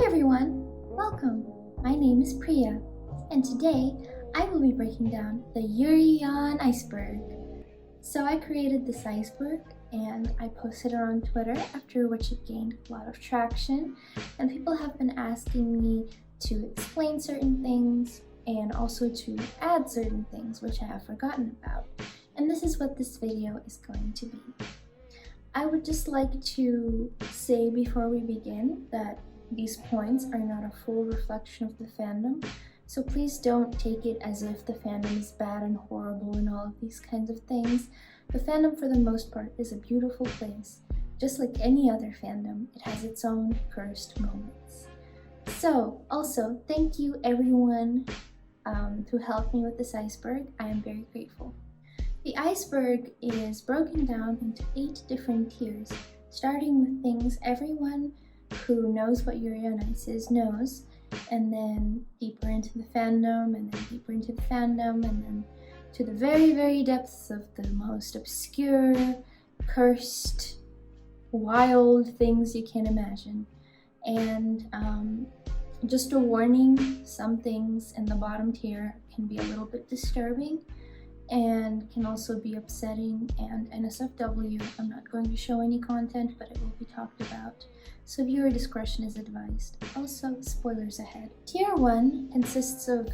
Hi everyone, welcome. My name is Priya, and today I will be breaking down the Yuri on Iceberg. So I created this iceberg and I posted it on Twitter, after which it gained a lot of traction, and people have been asking me to explain certain things and also to add certain things which I have forgotten about. And this is what this video is going to be. I would just like to say before we begin that these points are not a full reflection of the fandom, so please don't take it as if the fandom is bad and horrible and all of these kinds of things. The fandom, for the most part, is a beautiful place. Just like any other fandom, it has its own cursed moments. So, also, thank you everyone who helped me with this iceberg. I am very grateful. The iceberg is broken down into 8 different tiers, starting with things everyone who knows what Yuri on Ice is knows, and then deeper into the fandom, and then deeper into the fandom, and then to the very, very depths of the most obscure, cursed, wild things you can imagine. And just a warning, some things in the bottom tier can be a little bit disturbing and can also be upsetting, and NSFW, I'm not going to show any content, but it will be talked about, so viewer discretion is advised. Also, spoilers ahead. Tier 1 consists of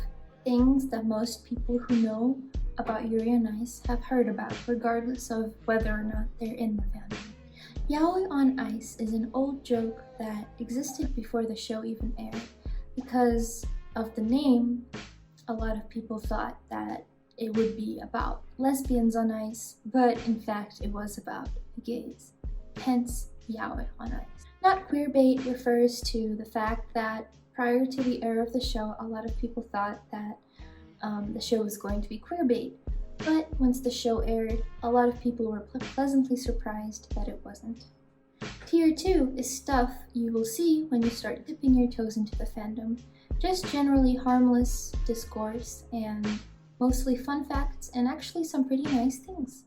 things that most people who know about Yuri on Ice have heard about, regardless of whether or not they're in the fandom. Yaoi on Ice is an old joke that existed before the show even aired. Because of the name, a lot of people thought that it would be about lesbians on ice, but in fact it was about gays, hence yaoi on ice. Not queerbait refers to the fact that prior to the air of the show, a lot of people thought that the show was going to be queerbait, but once the show aired, a lot of people were pleasantly surprised that it wasn't. Tier 2 is stuff you will see when you start dipping your toes into the fandom, just generally harmless discourse and mostly fun facts, and actually some pretty nice things.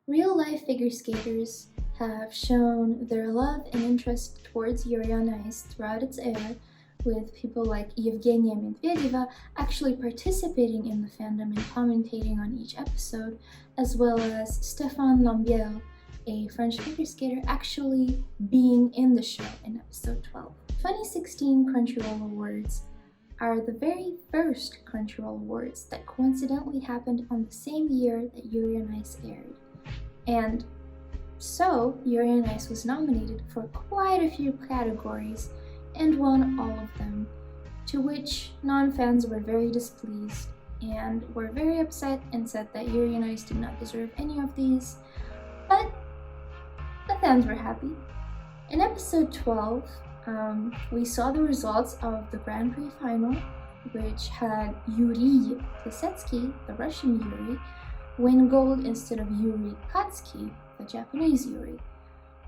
Real-life figure skaters have shown their love and interest towards Yuri on Ice throughout its air, with people like Yevgenia Medvedeva actually participating in the fandom and commentating on each episode, as well as Stéphane Lambiel, a French figure skater, actually being in the show in episode 12. 2016 Crunchyroll Awards are the very first Crunchyroll Awards that coincidentally happened on the same year that Yuri on Ice aired. And so, Yuri on Ice was nominated for quite a few categories and won all of them, to which non-fans were very displeased and were very upset and said that Yuri on Ice did not deserve any of these, but the fans were happy. In episode 12, we saw the results of the Grand Prix final, which had Yuri Plisetsky, the Russian Yuri, win gold instead of Yuri Katsuki, the Japanese Yuri.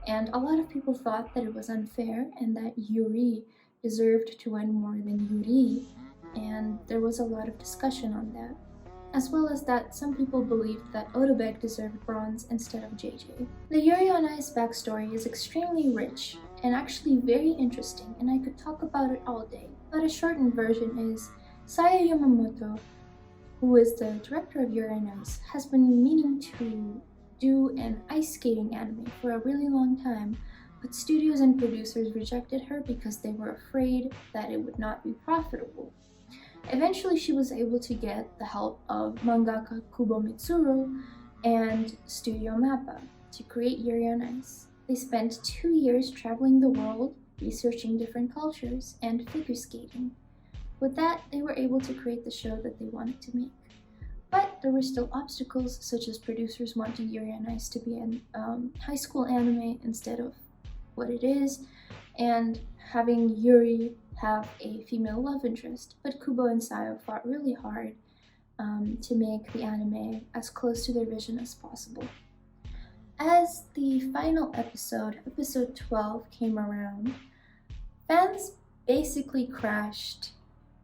And a lot of people thought that it was unfair and that Yuri deserved to win more than Yuri, and there was a lot of discussion on that. As well as that some people believed that Odobek deserved bronze instead of JJ. The Yuri on Ice backstory is extremely rich and actually very interesting, and I could talk about it all day, but a shortened version is Saya Yamamoto, who is the director of Yuri on Ice, has been meaning to do an ice skating anime for a really long time, but studios and producers rejected her because they were afraid that it would not be profitable. Eventually, she was able to get the help of mangaka Kubo Mitsuru and Studio Mappa to create Yuri on Ice. They spent 2 years traveling the world, researching different cultures, and figure skating. With that, they were able to create the show that they wanted to make. But there were still obstacles, such as producers wanting Yuri on Ice to be an high school anime instead of what it is, and having Yuri have a female love interest, but Kubo and Sayo fought really hard to make the anime as close to their vision as possible. As the final episode, episode 12, came around, fans basically crashed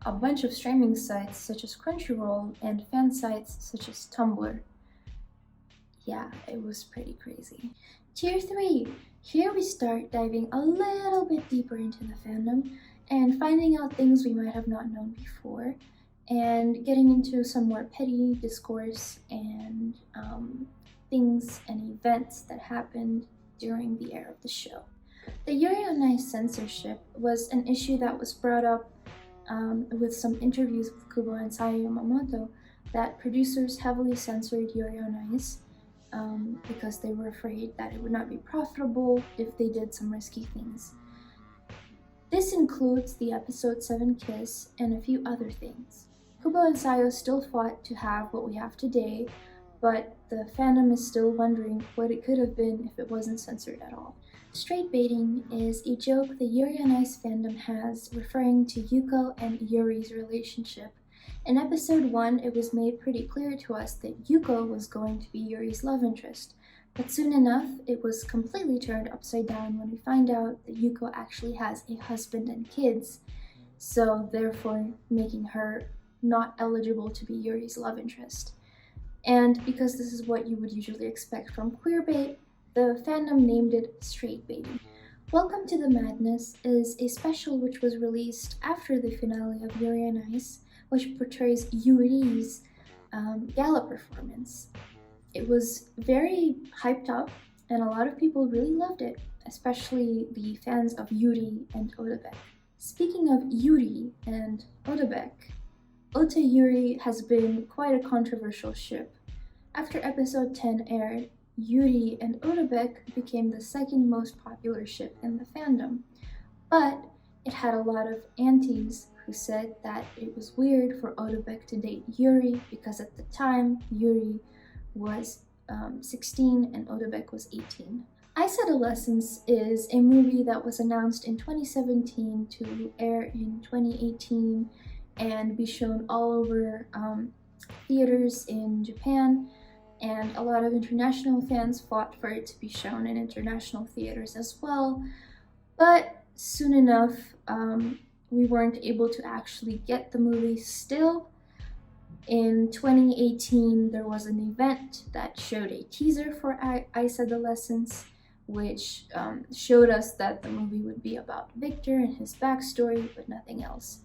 a bunch of streaming sites such as Crunchyroll and fan sites such as Tumblr. Yeah, it was pretty crazy. Tier 3. Here we start diving a little bit deeper into the fandom and finding out things we might have not known before, and getting into some more petty discourse and things and events that happened during the air of the show. The Yuri on Ice censorship was an issue that was brought up with some interviews with Kubo and Sayu Yamamoto, that producers heavily censored Yuri on Ice because they were afraid that it would not be profitable if they did some risky things. This includes the episode 7 kiss and a few other things. Kubo and Sayo still fought to have what we have today, but the fandom is still wondering what it could have been if it wasn't censored at all. Straight baiting is a joke the Yuri on Ice fandom has referring to Yuko and Yuri's relationship. In episode 1, it was made pretty clear to us that Yuko was going to be Yuri's love interest, but soon enough, it was completely turned upside down when we find out that Yuko actually has a husband and kids, so therefore making her not eligible to be Yuri's love interest. And because this is what you would usually expect from queerbait, the fandom named it straight baiting. Welcome to the Madness is a special which was released after the finale of Yuri on Ice, which portrays Yuri's gala performance. It was very hyped up, and a lot of people really loved it, especially the fans of Yuri and Odabek. Speaking of Yuri and Odabek, Ota Yuri has been quite a controversial ship. After episode 10 aired, Yuri and Odabek became the second most popular ship in the fandom, but it had a lot of antis who said that it was weird for Odabek to date Yuri because at the time Yuri was 16 and Odabek was 18. Ice Adolescence is a movie that was announced in 2017 to air in 2018 and be shown all over theaters in Japan, and a lot of international fans fought for it to be shown in international theaters as well, but soon enough we weren't able to actually get the movie still. In 2018, there was an event that showed a teaser for Ice Adolescence, which showed us that the movie would be about Victor and his backstory, but nothing else.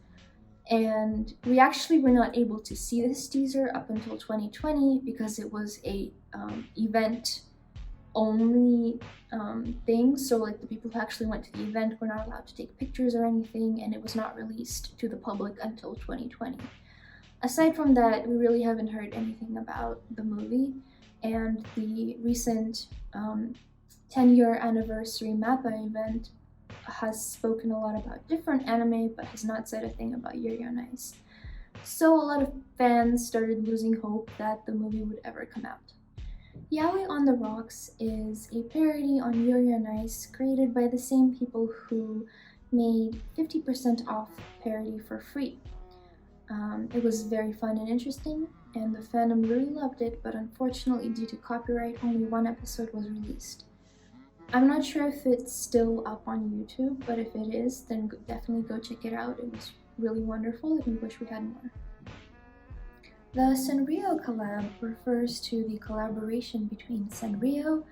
And we actually were not able to see this teaser up until 2020 because it was a event only thing, so like the people who actually went to the event were not allowed to take pictures or anything, and it was not released to the public until 2020. Aside from that, we really haven't heard anything about the movie, and the recent 10-year anniversary MAPPA event has spoken a lot about different anime but has not said a thing about Yuri on Ice. So a lot of fans started losing hope that the movie would ever come out. Yaoi on the Rocks is a parody on Yuri on Ice created by the same people who made 50% off parody for free. It was very fun and interesting, and the fandom really loved it, but unfortunately due to copyright, only one episode was released. I'm not sure if it's still up on YouTube, but if it is, then definitely go check it out. It was really wonderful, and we wish we had more. The Sanrio collab refers to the collaboration between Sanrio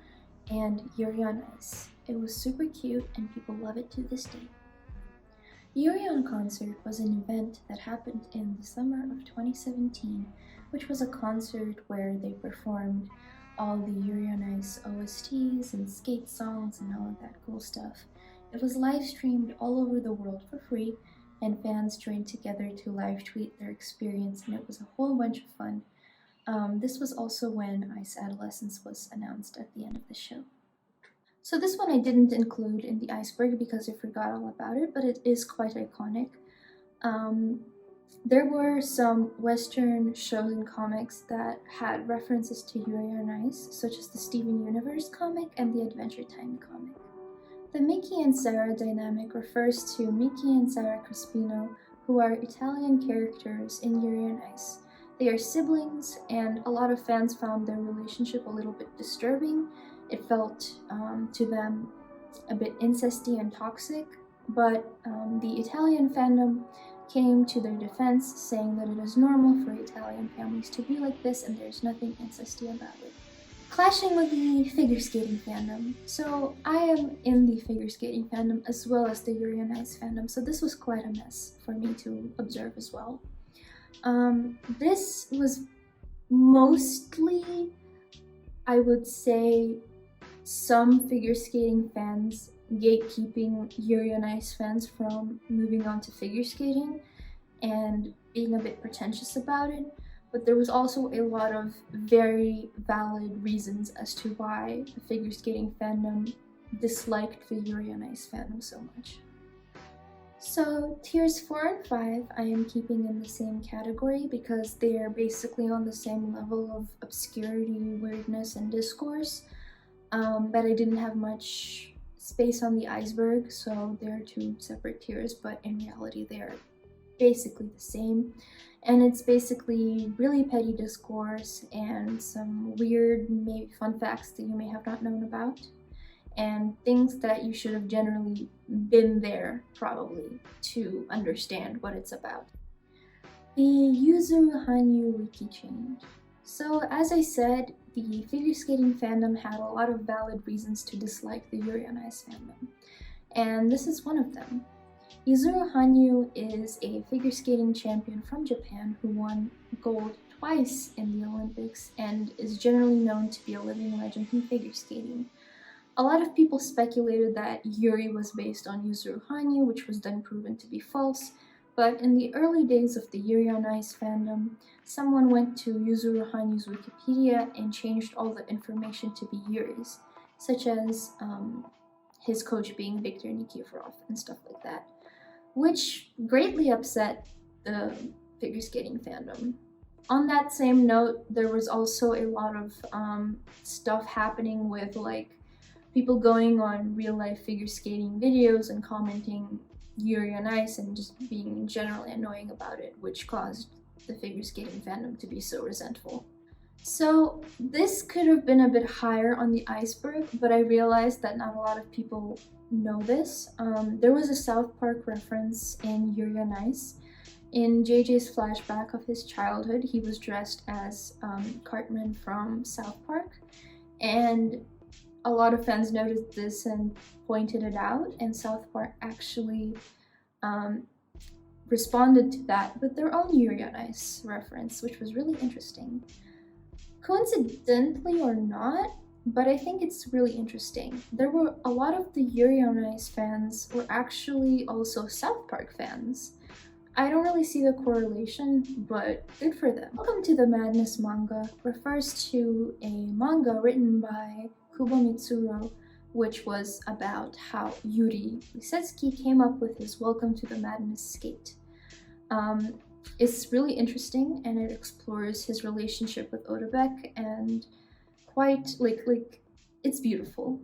and Yuri on Ice. It was super cute, and people love it to this day. Yuri on Concert was an event that happened in the summer of 2017, which was a concert where they performed all the Yuri on Ice OSTs and skate songs and all of that cool stuff. It was live streamed all over the world for free, and fans joined together to live tweet their experience, and it was a whole bunch of fun. This was also when Ice Adolescence was announced at the end of the show. So this one I didn't include in the Iceberg because I forgot all about it, but it is quite iconic. There were some Western shows and comics that had references to Yuri on Ice, such as the Steven Universe comic and the Adventure Time comic. The Mickey and Sarah dynamic refers to Mickey and Sarah Crispino, who are Italian characters in Yuri on Ice. They are siblings, and a lot of fans found their relationship a little bit disturbing. It felt to them a bit incesty and toxic, but the Italian fandom came to their defense, saying that it is normal for Italian families to be like this and there's nothing incesty about it. clashing with the figure skating fandom. So I am in the figure skating fandom as well as the Yuri on Ice fandom, so this was quite a mess for me to observe as well. This was mostly, I would say, some figure skating fans gatekeeping Yuri on Ice fans from moving on to figure skating and being a bit pretentious about it, but there was also a lot of very valid reasons as to why the figure skating fandom disliked the Yuri on Ice fandom so much. So tiers 4 and 5 I am keeping in the same category because they are basically on the same level of obscurity, weirdness, and discourse, but I didn't have much space on the iceberg, so there are two separate tiers, but in reality they are basically the same. And it's basically really petty discourse and some weird, maybe fun facts that you may have not known about, and things that you should have generally been there probably to understand what it's about. The Yuzuru Hanyu wiki change. So as I said, the figure skating fandom had a lot of valid reasons to dislike the Yuri on Ice fandom, and this is one of them. Yuzuru Hanyu is a figure skating champion from Japan who won gold twice in the Olympics and is generally known to be a living legend in figure skating. A lot of people speculated that Yuri was based on Yuzuru Hanyu, which was then proven to be false, but in the early days of the Yuri on Ice fandom, someone went to Yuzuru Hanyu's Wikipedia and changed all the information to be Yuri's, such as his coach being Viktor Nikiforov and stuff like that, which greatly upset the figure skating fandom. On that same note, there was also a lot of stuff happening with like people going on real life figure skating videos and commenting Yuri on Ice and just being generally annoying about it, which caused the figure skating fandom to be so resentful. So this could have been a bit higher on the iceberg, but I realized that not a lot of people know this. There was a South Park reference in Yuri on Ice. In JJ's flashback of his childhood, he was dressed as Cartman from South Park, and a lot of fans noticed this and pointed it out, and South Park actually responded to that with their own Yuri on Ice reference, which was really interesting. Coincidentally or not, but I think it's really interesting. There were a lot of the Yuri on Ice fans were actually also South Park fans. I don't really see the correlation, but good for them. Welcome to the Madness manga refers to a manga written by Kubo Mitsuru, which was about how Yuri Lisetsuki came up with his Welcome to the Madness skate. It's really interesting, and it explores his relationship with Odebek, and quite like it's beautiful.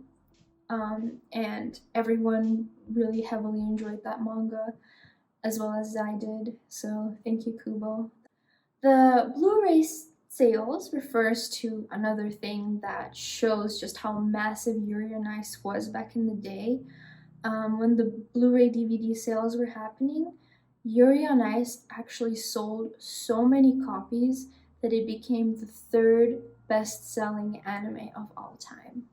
And everyone really heavily enjoyed that manga, as well as I did, so thank you, Kubo. The Blu-ray sales refers to another thing that shows just how massive Yuri on Ice was back in the day. When the Blu-ray DVD sales were happening, Yuri on Ice actually sold so many copies that it became the third best-selling anime of all time.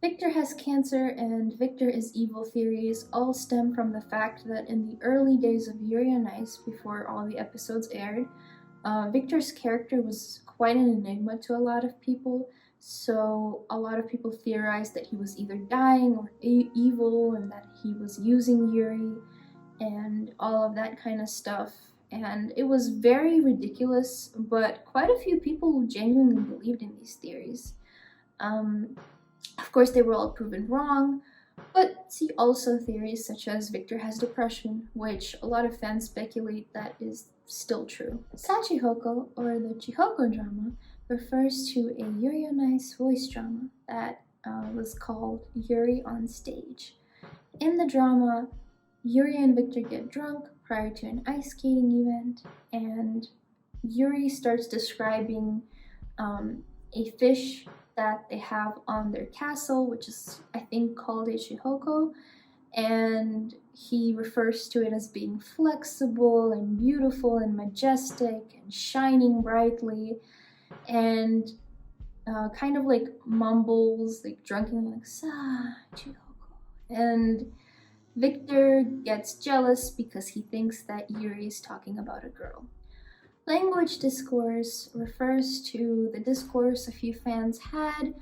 Victor has cancer and Victor is evil theories all stem from the fact that in the early days of Yuri on Ice, before all the episodes aired, Victor's character was quite an enigma to a lot of people, so a lot of people theorized that he was either dying or evil and that he was using Yuri and all of that kind of stuff. And it was very ridiculous, but quite a few people genuinely believed in these theories. Of course, they were all proven wrong, but see also theories such as Victor has depression, which a lot of fans speculate that is still true. Sachihoko, or the Chihoko drama, refers to a Yuri on Ice voice drama that was called Yuri on Stage. In the drama, Yuri and Victor get drunk prior to an ice skating event, and Yuri starts describing a fish that they have on their castle, which is, I think, called a Chihoko, and he refers to it as being flexible and beautiful and majestic and shining brightly. And kind of like mumbles, like drunkenly, like sa chihoko. And Victor gets jealous because he thinks that Yuri is talking about a girl. Language discourse refers to the discourse a few fans had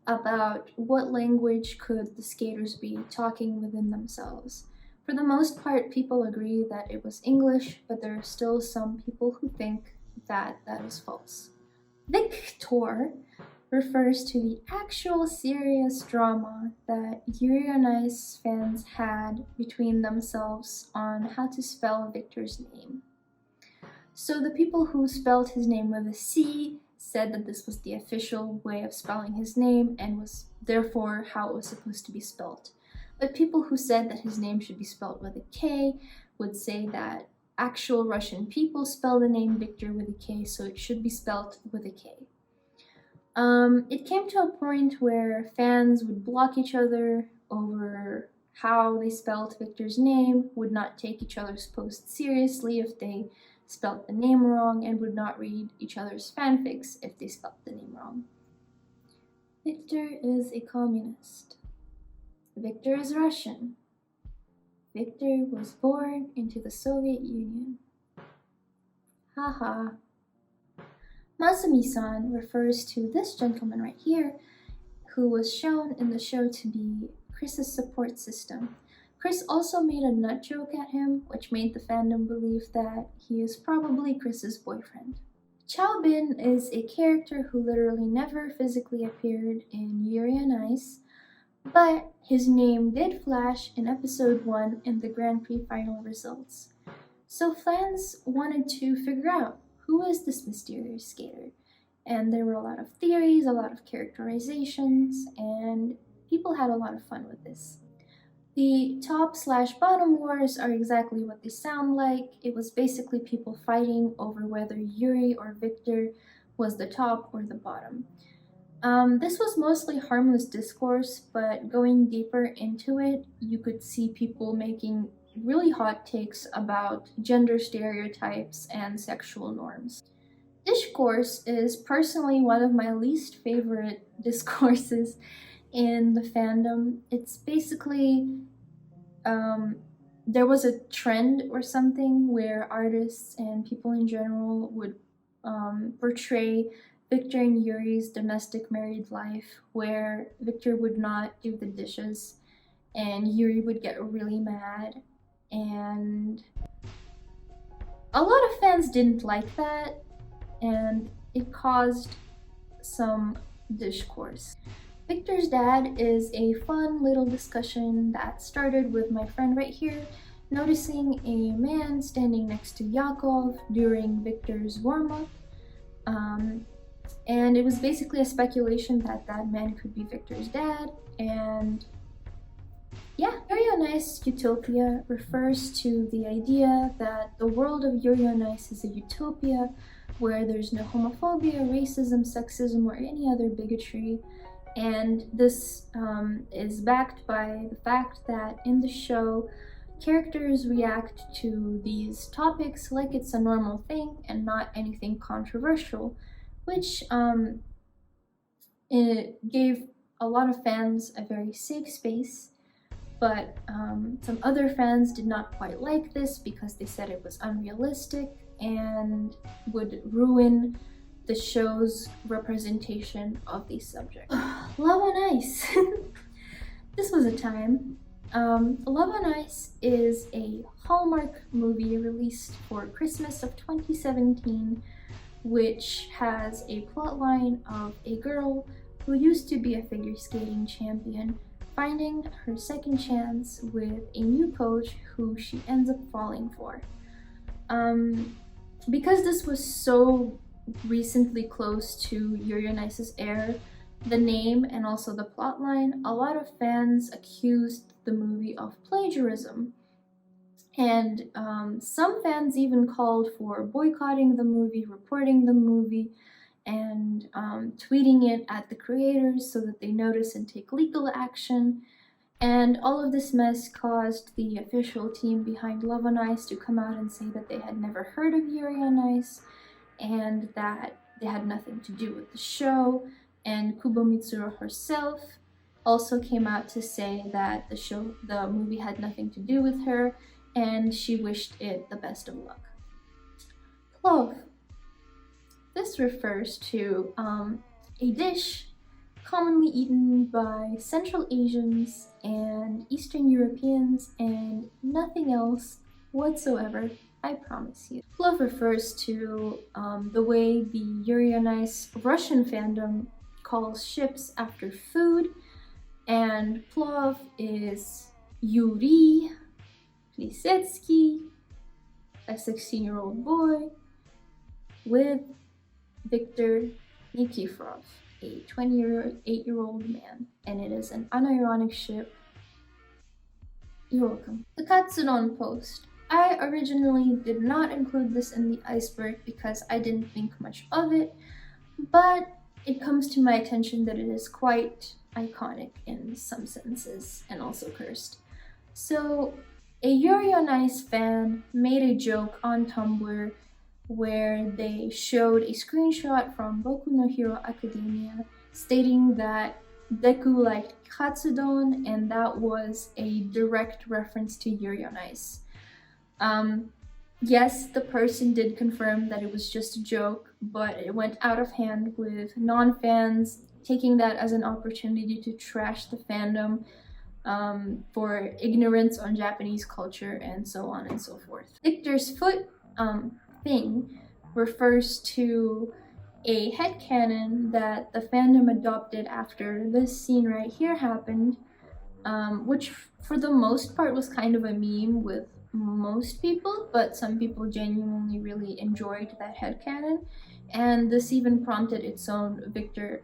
about what language could the skaters be talking within themselves. For the most part, people agree that it was English, but there are still some people who think that that is false. Victor refers to the actual serious drama that Yuri on Ice fans had between themselves on how to spell Victor's name. So the people who spelled his name with a C said that this was the official way of spelling his name and was therefore how it was supposed to be spelled. But people who said that his name should be spelled with a K would say that actual Russian people spell the name Victor with a K, so it should be spelled with a K. It came to a point where fans would block each other over how they spelled Victor's name, would not take each other's posts seriously if they spelled the name wrong, and would not read each other's fanfics if they spelled the name wrong. Victor is a communist. Victor is Russian. Victor was born into the Soviet Union. Haha. Masumi-san refers to this gentleman right here, who was shown in the show to be Chris's support system. Chris also made a nut joke at him, which made the fandom believe that he is probably Chris's boyfriend. Chaobin is a character who literally never physically appeared in Yuri on Ice, but his name did flash in episode 1 in the Grand Prix final results. So fans wanted to figure out, who is this mysterious skater? And there were a lot of theories, a lot of characterizations, and people had a lot of fun with this. The top/bottom wars are exactly what they sound like. It was basically people fighting over whether Yuri or Victor was the top or the bottom. This was mostly harmless discourse, but going deeper into it, you could see people making really hot takes about gender stereotypes and sexual norms. Discourse is personally one of my least favorite discourses in the fandom. It's basically, there was a trend or something where artists and people in general would portray Victor and Yuri's domestic married life, where Victor would not do the dishes and Yuri would get really mad, and a lot of fans didn't like that, and it caused some discourse. Victor's dad is a fun little discussion that started with my friend right here noticing a man standing next to Yakov during Victor's warm-up. And it was basically a speculation that that man could be Victor's dad, and yeah. Yuri on Ice Utopia refers to the idea that the world of Yuri on Ice is a utopia where there's no homophobia, racism, sexism, or any other bigotry. And this is backed by the fact that in the show, characters react to these topics like it's a normal thing and not anything controversial, which it gave a lot of fans a very safe space. But some other fans did not quite like this because they said it was unrealistic and would ruin the show's representation of these subjects. Love on Ice. This was a time. Love on Ice is a Hallmark movie released for Christmas of 2017, which has a plotline of a girl who used to be a figure skating champion finding her second chance with a new coach who she ends up falling for. Because this was so recently close to Yuri on Ice's air, the name and also the plotline, a lot of fans accused the movie of plagiarism. And some fans even called for boycotting the movie, reporting the movie, and tweeting it at the creators so that they notice and take legal action. And all of this mess caused the official team behind Love on Ice to come out and say that they had never heard of Yuri on Ice and that they had nothing to do with the show, and Kubo Mitsuru herself also came out to say that the movie had nothing to do with her, and she wished it the best of luck. Plov. This refers to a dish commonly eaten by Central Asians and Eastern Europeans and nothing else whatsoever, I promise you. Plov refers to the way the Yuri on Ice Russian fandom calls ships after food, and plov is Yuri Plisetsky, a 16-year-old boy, with Viktor Nikiforov, a 28-year-old man, and it is an unironic ship. You're welcome. The Katsudon post. I originally did not include this in the iceberg because I didn't think much of it, but it comes to my attention that it is quite iconic in some senses and also cursed. So, a Yuri on Ice fan made a joke on Tumblr where they showed a screenshot from Boku no Hero Academia stating that Deku liked Katsudon, and that was a direct reference to Yuri on Ice. Yes, the person did confirm that it was just a joke, but it went out of hand with non-fans taking that as an opportunity to trash the fandom for ignorance on Japanese culture and so on and so forth. Victor's foot thing refers to a headcanon that the fandom adopted after this scene right here happened, which for the most part was kind of a meme with most people, but some people genuinely really enjoyed that headcanon, and this even prompted its own Victor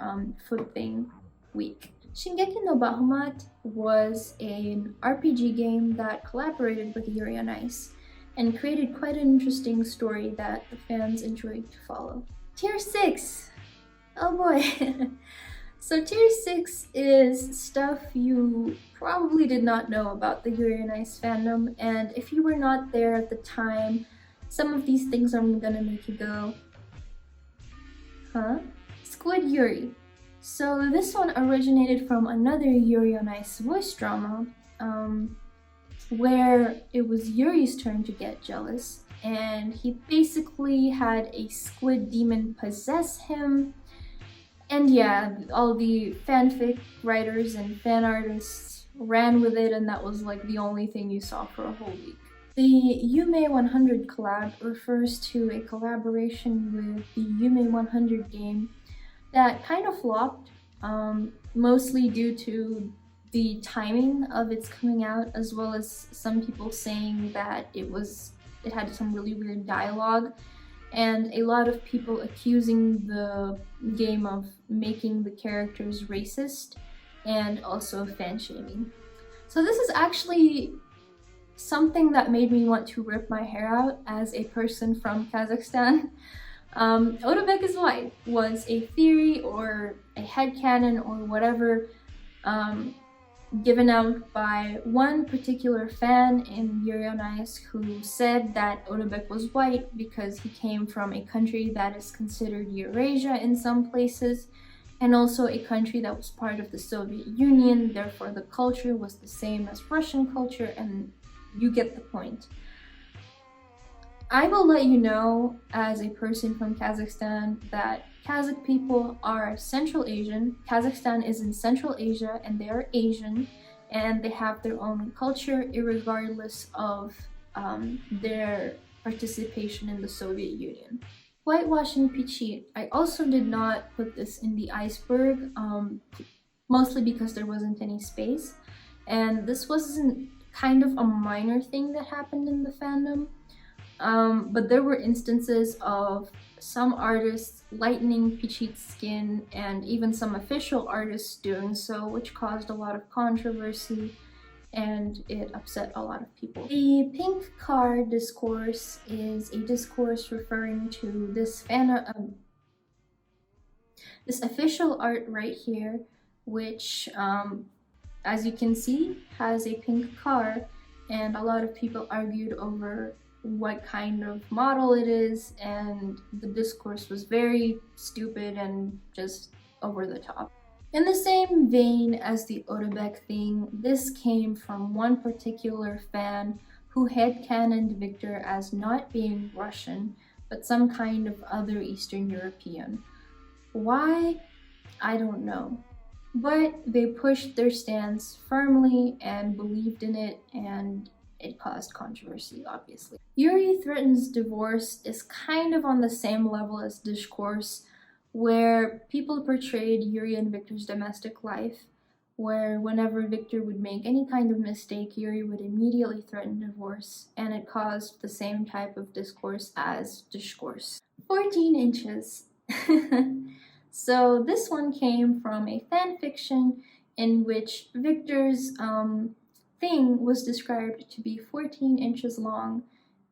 foot thing week. Shingeki no Bahamut was an RPG game that collaborated with Yuri on Ice and created quite an interesting story that the fans enjoyed to follow. Tier 6! Oh boy! So Tier 6 is stuff you probably did not know about the Yuri on Ice fandom, and if you were not there at the time, some of these things are gonna make you go, huh? Squid Yuri. So this one originated from another Yuri on Ice voice drama, where it was Yuri's turn to get jealous, and he basically had a squid demon possess him. And yeah, all the fanfic writers and fan artists ran with it, and that was like the only thing you saw for a whole week. The Yume 100 collab refers to a collaboration with the Yume 100 game that kind of flopped, mostly due to the timing of its coming out, as well as some people saying that it had some really weird dialogue, and a lot of people accusing the game of making the characters racist and also fan shaming. So this is actually something that made me want to rip my hair out as a person from Kazakhstan. Odabek is white was a theory or a headcanon or whatever given out by one particular fan in Yuri on Ice who said that Odabek was white because he came from a country that is considered Eurasia in some places, and also a country that was part of the Soviet Union, therefore the culture was the same as Russian culture, and you get the point. I will let you know, as a person from Kazakhstan, that Kazakh people are Central Asian. Kazakhstan is in Central Asia and they are Asian, and they have their own culture irregardless of their participation in the Soviet Union. Whitewashing Pichit. I also did not put this in the iceberg, mostly because there wasn't any space, and this wasn't kind of a minor thing that happened in the fandom. But there were instances of some artists lightening Pichit's skin, and even some official artists doing so, which caused a lot of controversy, and it upset a lot of people. The pink car discourse is a discourse referring to this this official art right here, which, as you can see, has a pink car, and a lot of people argued over what kind of model it is, and the discourse was very stupid and just over the top. In the same vein as the Odebek thing, this came from one particular fan who headcanoned Victor as not being Russian, but some kind of other Eastern European. Why? I don't know. But they pushed their stance firmly and believed in it, and it caused controversy, obviously. Yuri threatens divorce is kind of on the same level as Discourse, where people portrayed Yuri and Victor's domestic life, where whenever Victor would make any kind of mistake, Yuri would immediately threaten divorce, and it caused the same type of discourse as Discourse. 14 inches. So this one came from a fan fiction in which Victor's thing was described to be 14 inches long,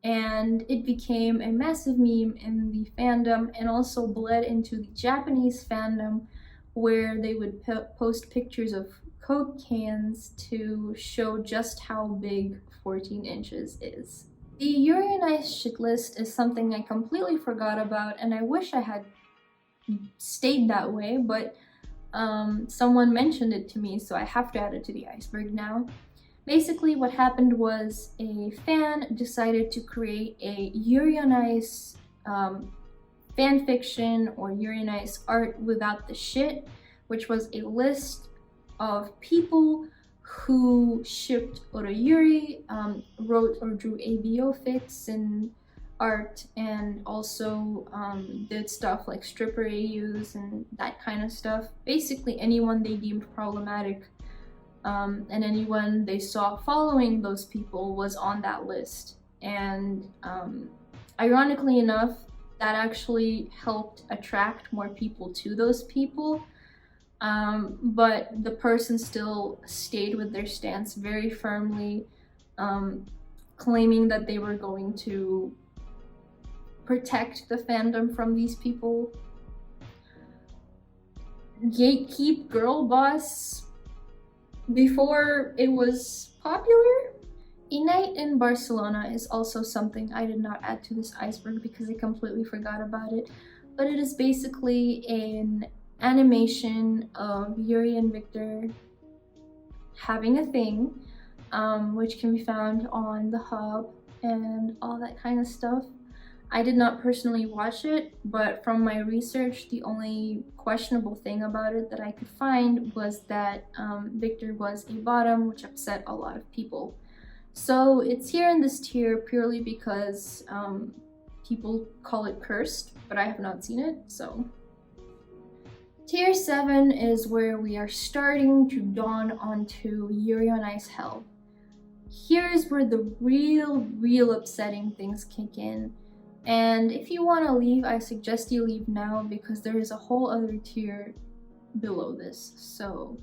and it became a massive meme in the fandom and also bled into the Japanese fandom, where they would post pictures of Coke cans to show just how big 14 inches is. The Yuri on Ice shit list is something I completely forgot about, and I wish I had stayed that way, but someone mentioned it to me, so I have to add it to the iceberg now. Basically, what happened was a fan decided to create a Yuri on Ice fan fiction or Yuri on Ice art without the shit, which was a list of people who shipped Yuri, wrote or drew ABO fics and art, and also did stuff like stripper AUs and that kind of stuff. Basically anyone they deemed problematic, and anyone they saw following those people was on that list. And ironically enough, that actually helped attract more people to those people. But the person still stayed with their stance very firmly, claiming that they were going to protect the fandom from these people. Gatekeep girl boss before it was popular. A Night in Barcelona is also something I did not add to this iceberg because I completely forgot about it, but it is basically an animation of Yuri and Victor having a thing, which can be found on the Hub and all that kind of stuff. I did not personally watch it, but from my research, the only questionable thing about it that I could find was that Victor was a bottom, which upset a lot of people. So it's here in this tier purely because people call it cursed, but I have not seen it, so. Tier 7 is where we are starting to dawn onto Yuri on Ice hell. Here is where the real upsetting things kick in. And if you want to leave, I suggest you leave now because there is a whole other tier below this. So,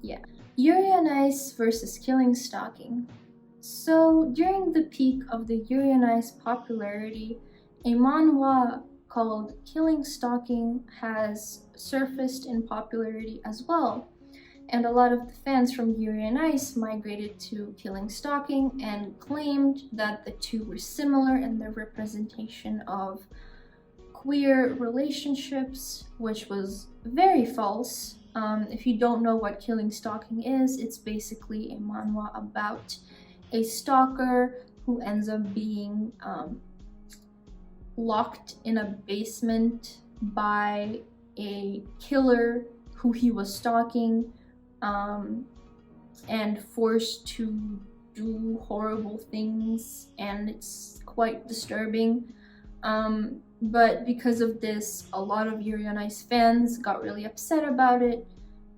yeah. Yuri on Ice versus Killing Stalking. So, during the peak of the Yuri on Ice popularity, a manhwa called Killing Stalking has surfaced in popularity as well. And a lot of the fans from Yuri on Ice migrated to Killing Stalking and claimed that the two were similar in their representation of queer relationships, which was very false. If you don't know what Killing Stalking is, it's basically a manhwa about a stalker who ends up being locked in a basement by a killer who he was stalking, and forced to do horrible things, and it's quite disturbing. But because of this, a lot of Yuri on Ice fans got really upset about it,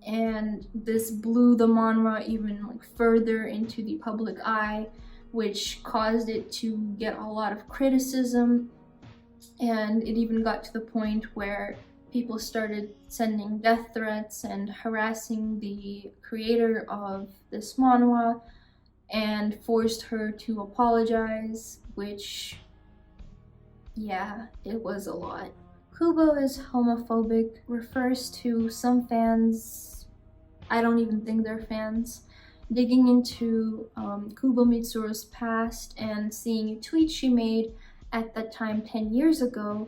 and this blew the manhwa even further into the public eye, which caused it to get a lot of criticism, and it even got to the point where people started sending death threats and harassing the creator of this manhwa and forced her to apologize, which, yeah, it was a lot. Kubo is homophobic, refers to some fans, I don't even think they're fans, digging into Kubo Mitsuru's past and seeing a tweet she made at that time 10 years ago,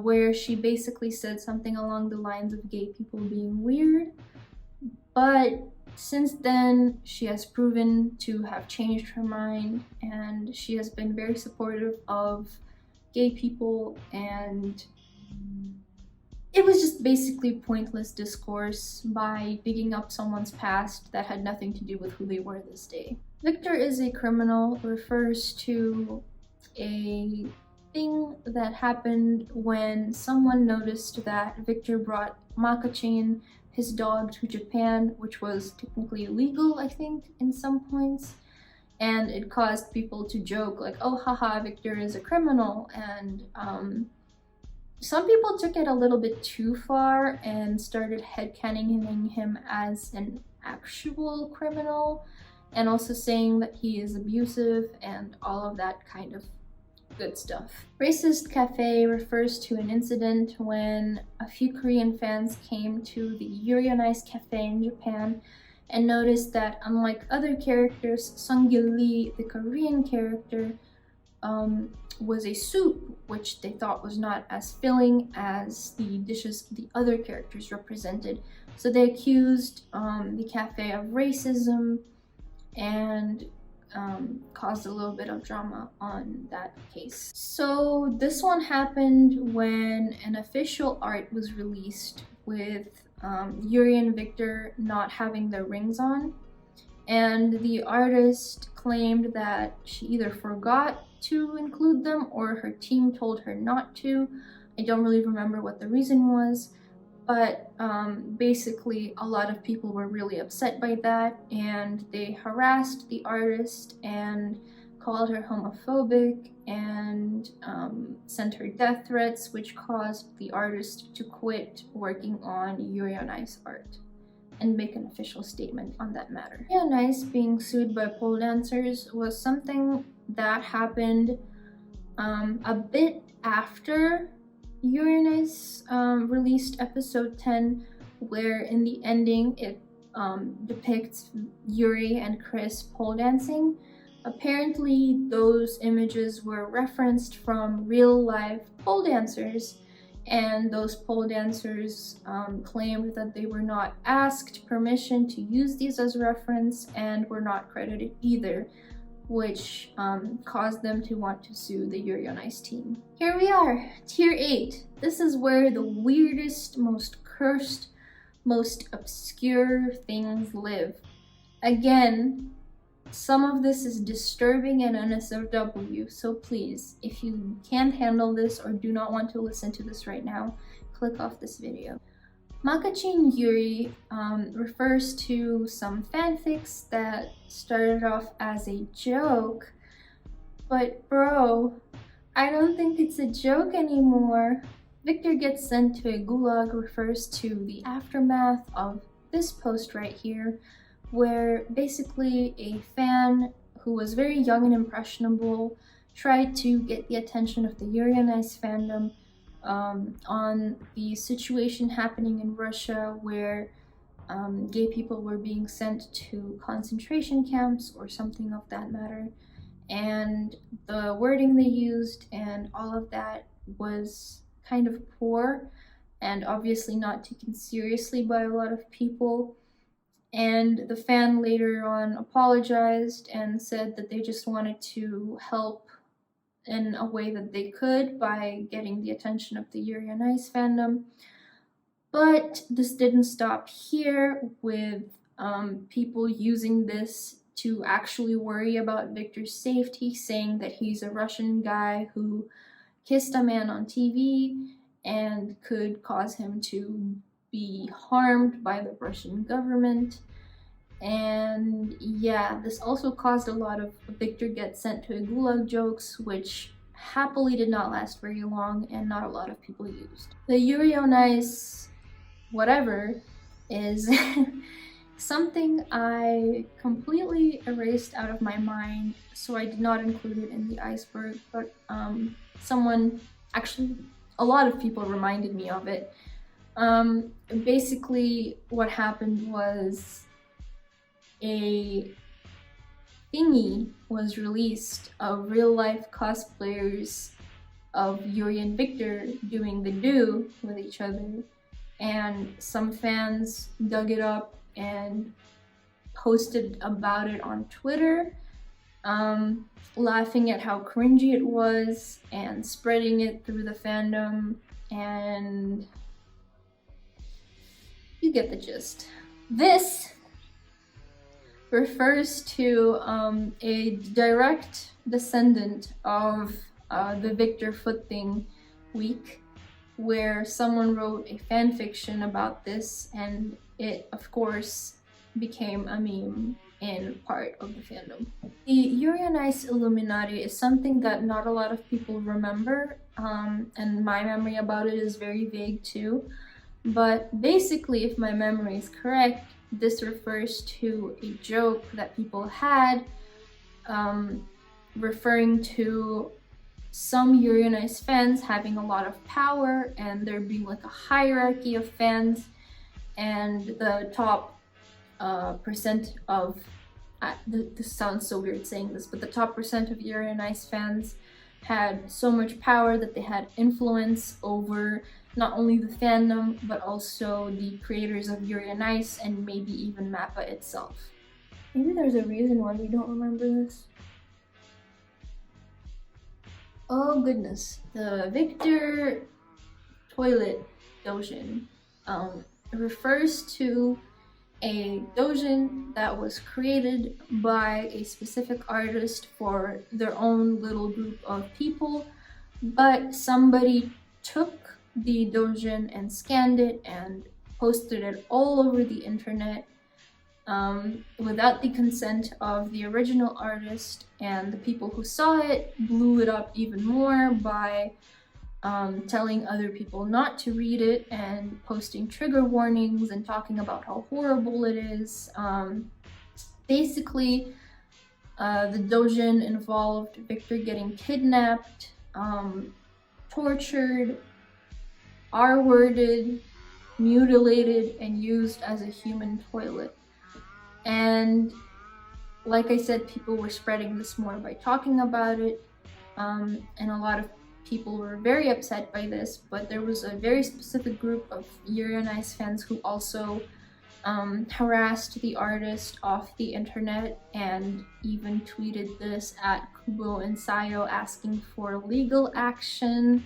where she basically said something along the lines of gay people being weird. But since then, she has proven to have changed her mind, and she has been very supportive of gay people, and it was just basically pointless discourse by digging up someone's past that had nothing to do with who they were this day. Victor is a criminal refers to a thing that happened when someone noticed that Victor brought Maka-chan, his dog, to Japan, which was technically illegal, I think, in some points. And it caused people to joke like, oh haha, Victor is a criminal. And some people took it a little bit too far and started headcanoning him as an actual criminal, and also saying that he is abusive and all of that kind of good stuff. Racist Cafe refers to an incident when a few Korean fans came to the Yuri on Ice Cafe in Japan and noticed that unlike other characters, Sung-gil Lee, the Korean character, was a soup, which they thought was not as filling as the dishes the other characters represented. So they accused the cafe of racism and caused a little bit of drama on that case. So this one happened when an official art was released with Yuri and Victor not having their rings on, and the artist claimed that she either forgot to include them or her team told her not to. I don't really remember what the reason was, but basically a lot of people were really upset by that, and they harassed the artist and called her homophobic and sent her death threats, which caused the artist to quit working on Yuri on Ice art and make an official statement on that matter. Yuri on Ice being sued by pole dancers was something that happened a bit after Yuri on Ice released episode 10, where in the ending it depicts Yuri and Chris pole dancing. Apparently those images were referenced from real life pole dancers, and those pole dancers claimed that they were not asked permission to use these as reference and were not credited either, which caused them to want to sue the Yuri on Ice team. Here we are, tier 8. This is where the weirdest, most cursed, most obscure things live. Again, some of this is disturbing and NSFW, so please, if you can't handle this or do not want to listen to this right now, click off this video. Maka-chan Yuri refers to some fanfics that started off as a joke, but bro, I don't think it's a joke anymore. Victor gets sent to a gulag refers to the aftermath of this post right here, where basically a fan who was very young and impressionable tried to get the attention of the Yuri on Ice fandom on the situation happening in Russia, where gay people were being sent to concentration camps or something of that matter, and the wording they used and all of that was kind of poor and obviously not taken seriously by a lot of people. And the fan later on apologized and said that they just wanted to help in a way that they could by getting the attention of the Yuri on Ice fandom. But this didn't stop here, with people using this to actually worry about Victor's safety, saying that he's a Russian guy who kissed a man on TV and could cause him to be harmed by the Russian government. And yeah, this also caused a lot of Victor gets sent to a gulag jokes, which happily did not last very long and not a lot of people used. The Yuri on Ice whatever is something I completely erased out of my mind, so I did not include it in the iceberg, but actually a lot of people reminded me of it. Basically what happened was a thingy was released of real life cosplayers of Yuri and Victor doing the do with each other, and some fans dug it up and posted about it on Twitter, laughing at how cringy it was and spreading it through the fandom, and you get the gist. This refers to a direct descendant of the Victor Foot Thing week, where someone wrote a fan fiction about this, and it, of course, became a meme in part of the fandom. The Yuri on Ice Illuminati is something that not a lot of people remember, and my memory about it is very vague too. But basically, if my memory is correct, this refers to a joke that people had referring to some Yuri on Ice fans having a lot of power, and there being like a hierarchy of fans, and the top percent of this sounds so weird saying this, but the top percent of Yuri on Ice fans had so much power that they had influence over not only the fandom but also the creators of Yuri on Ice and maybe even Mappa itself. Maybe there's a reason why we don't remember this. Oh goodness, the Victor toilet dojin refers to a dojin that was created by a specific artist for their own little group of people, but somebody took the dojin and scanned it and posted it all over the internet without the consent of the original artist, and the people who saw it blew it up even more by telling other people not to read it and posting trigger warnings and talking about how horrible it is. Basically, the dojin involved Victor getting kidnapped, tortured, R-worded, mutilated, and used as a human toilet. And like I said, people were spreading this more by talking about it, and a lot of people were very upset by this, but there was a very specific group of Yuri on Ice fans who also harassed the artist off the internet and even tweeted this at Kubo and Sayo asking for legal action.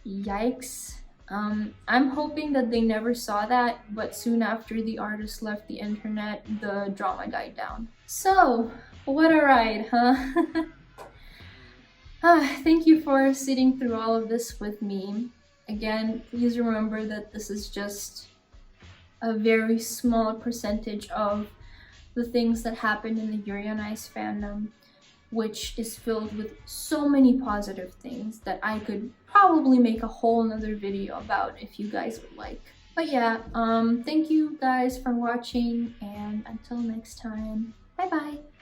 Yikes. I'm hoping that they never saw that, but soon after the artist left the internet, the drama died down. So, what a ride, huh? Thank you for sitting through all of this with me. Again, please remember that this is just a very small percentage of the things that happened in the Yuri on Ice fandom, which is filled with so many positive things that I could probably make a whole nother video about if you guys would like. But yeah, thank you guys for watching, and until next time, bye bye!